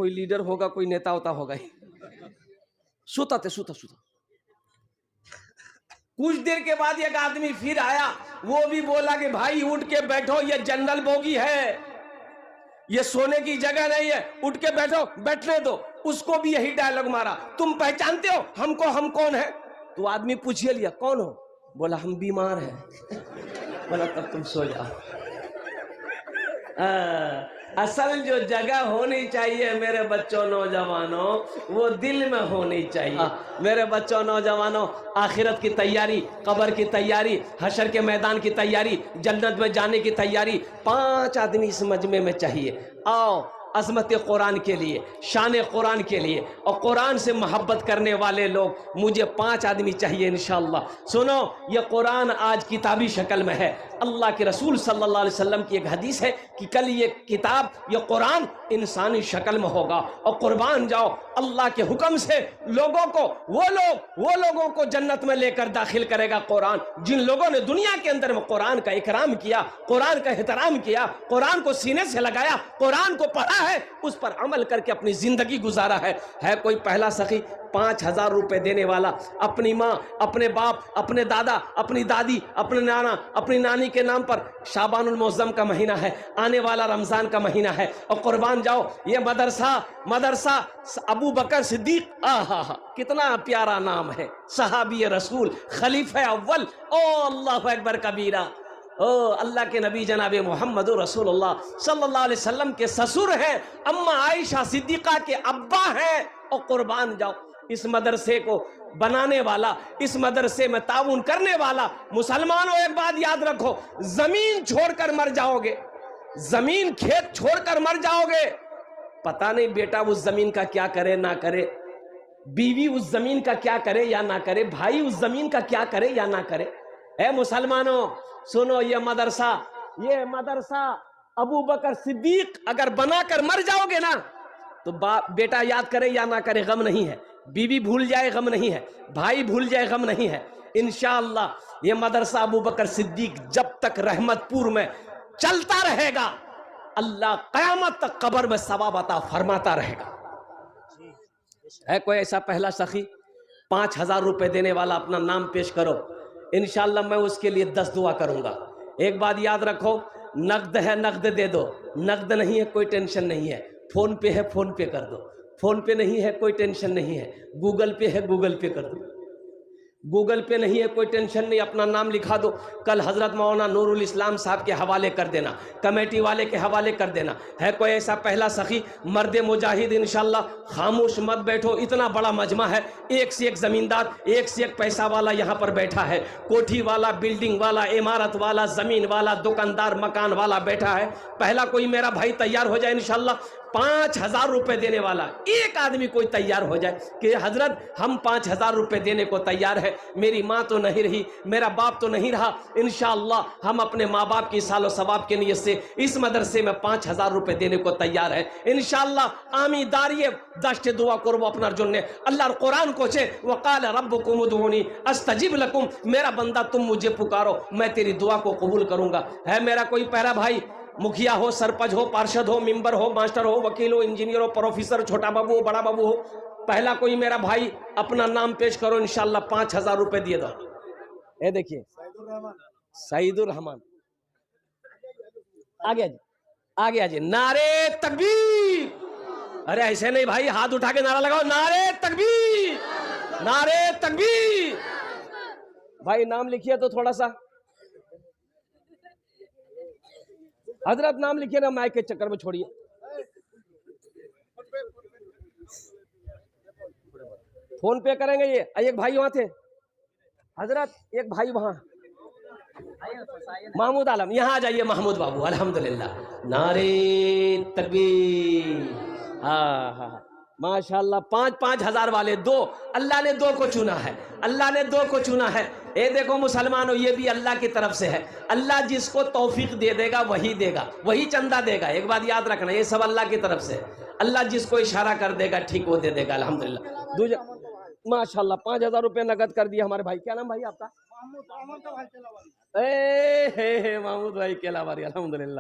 कोई लीडर होगा, कोई नेता होता होगा ही। सुता थे, सुता सुता। कुछ देर के बाद एक आदमी फिर आया, वो भी बोला कि भाई उठ के बैठो, ये जनरल बोगी है, ये सोने की जगह नहीं है, उठ के बैठो, बैठने दो। उसको भी यही डायलॉग मारा, तुम पहचानते हो हमको, हम कौन है? तो आदमी पूछिए लिया, कौन हो? बोला हम बीमार हैं। बोला तब तुम सो जाओ। असल जो जगह होनी चाहिए मेरे बच्चों नौजवानों, वो दिल में होनी चाहिए। मेरे बच्चों नौजवानों, आखिरत की तैयारी, कब्र की तैयारी, हशर के मैदान की तैयारी, जन्नत में जाने की तैयारी 5 आदमी इस मजमे में चाहिए। आओ अज़मत कुरान के लिए, शान कुरान के लिए और कुरान से मोहब्बत करने वाले लोग, मुझे 5 आदमी चाहिए इंशाअल्लाह। सुनो, ये कुरान आज किताबी शक्ल में है। अल्लाह के रसूल सल्लल्लाहु अलैहि वसल्लम की एक हदीस है कि कल ये किताब, ये कुरान इंसानी शक्ल में होगा। और कुर्बान जाओ, अल्लाह के हुक्म से लोगों को, वो लोगों को जन्नत में लेकर दाखिल करेगा कुरान, जिन लोगों ने दुनिया के अंदर में कुरान का इकराम किया, कुरान का एहतराम किया, कुरान को सीने से लगाया, कुरान को पढ़ा है, उस पर अमल करके अपनी जिंदगी गुजारा है। कोई पहला सखी 5,000 रुपए देने वाला, अपनी माँ, अपने बाप, अपने दादा, अपनी दादी, अपने नाना, अपनी नानी के नाम पर। शाबानुल मुअज़्ज़म का महीना है, आने वाला रमजान का महीना है, और कुर्बान जाओ ये मदरसा अबू बकर सिद्दीक, आहा कितना प्यारा नाम है, सहाबी रसूल, खलीफा अव्वल, ओ अल्लाहु अकबर कबीरा। ओ अल्लाह के नबी जनाब मोहम्मद रसूलुल्लाह सल्लल्लाहु अलैहि वसल्लम के ससुर हैं, अम्मा आयशा सिद्दीका के अब्बा हैं। और कुर्बान जाओ, इस मदरसे को बनाने वाला, इस मदरसे में ताउन करने वाला। मुसलमानों एक बात याद रखो, जमीन छोड़कर मर जाओगे, जमीन खेत छोड़कर मर जाओगे, पता नहीं बेटा उस जमीन का क्या करे ना करे, बीवी उस जमीन का क्या करे या ना करे, भाई उस जमीन का क्या करे या ना करे। है मुसलमानों सुनो, ये मदरसा अबू बकर सिद्दीक अगर बनाकर मर जाओगे ना, तो बेटा याद करे या ना करे गम नहीं है, बीवी भूल जाए गम नहीं है, भाई भूल जाए गम नहीं है। इंशाअल्लाह ये मदरसा अबू बकर सिद्दीक जब तक रहमतपुर में चलता रहेगा, अल्लाह क़यामत तक कब्र में सवाब अता फरमाता रहेगा। है कोई ऐसा पहला सखी 5,000 रुपए देने वाला, अपना नाम पेश करो, इंशाअल्लाह मैं उसके लिए 10 दुआ करूंगा। एक बात याद रखो, नकद है नकद दे दो, नकद नहीं है कोई टेंशन नहीं है, फोन पे है फोन पे कर दो, फोन पे नहीं है कोई टेंशन नहीं है, गूगल पे है गूगल पे कर दो, गूगल पे नहीं है कोई टेंशन नहीं, अपना नाम लिखा दो, कल हजरत मौलाना नूरुल इस्लाम साहब के हवाले कर देना, कमेटी वाले के हवाले कर देना। है कोई ऐसा पहला सखी मर्द मुजाहिद, इंशाल्लाह खामोश मत बैठो, इतना बड़ा मजमा है, एक से एक जमींदार, एक से एक पैसा वाला यहाँ पर बैठा है, कोठी वाला, बिल्डिंग वाला, इमारत वाला, जमीन वाला, दुकानदार, मकान वाला बैठा है। पहला कोई मेरा भाई तैयार हो जाए इंशाल्लाह, 5,000 रुपए देने वाला एक आदमी कोई तैयार हो जाए कि हजरत हम 5,000 रुपए देने को तैयार है, मेरी माँ तो नहीं रही, मेरा बाप तो नहीं रहा, इंशाअल्लाह हम अपने माँ बाप की सालो सवाब के नियत से इस मदरसे में 5,000 रुपए देने को तैयार है इंशाअल्लाह। आमी दारिये दश्त दुआ करबो अपनार जन्ने, अल्लाहर कुरान कोचे वकाल रब्बुकुम उदऊनी अस्तजिब लकुम, मेरा बंदा तुम मुझे पुकारो मैं तेरी दुआ को कबूल करूंगा। है मेरा कोई प्यारा भाई, मुखिया हो, सरपंच हो, पार्षद हो, मेंबर हो, मास्टर हो, वकील हो, इंजीनियर हो, प्रोफेसर, छोटा बाबू हो, बड़ा बाबू हो, पहला कोई मेरा भाई अपना नाम पेश करो, इंशाल्लाह 5,000 रुपए दिए दो। ये देखिए सईदुर रहमान, आगे आजे, नारे तकबीर। अरे ऐसे नहीं भाई, हाथ उठा के नारा लगाओ, नारे तकबीर, नारे तकबीर। भाई नाम लिखिए तो थोड़ा सा, हजरत नाम लिखिए ना, माइक के चक्कर में छोड़िए। फोन पे करेंगे ये, एक भाई वहां थे हजरत, एक भाई वहां महमूद आलम, यहाँ आ जाइए महमूद बाबू, अल्हम्दुलिल्लाह, नारे तकबीर। हाँ माशाल्लाह, 5,000 वाले दो, अल्लाह ने 2 को चुना है, अल्लाह ने 2 को चुना है। ये देखो मुसलमानों, ये भी अल्लाह की तरफ से है, अल्लाह जिसको तौफीक दे देगा वही देगा, वही चंदा देगा। एक बात याद रखना, ये सब अल्लाह की तरफ से, अल्लाह जिसको इशारा कर देगा ठीक वो दे देगा अल्हम्दुलिल्लाह। माशाल्लाह 5,000 रुपये नगद कर दिया हमारे भाई। क्या नाम भाई आपका? महमूद भाई केलावारी, अल्हम्दुलिल्लाह।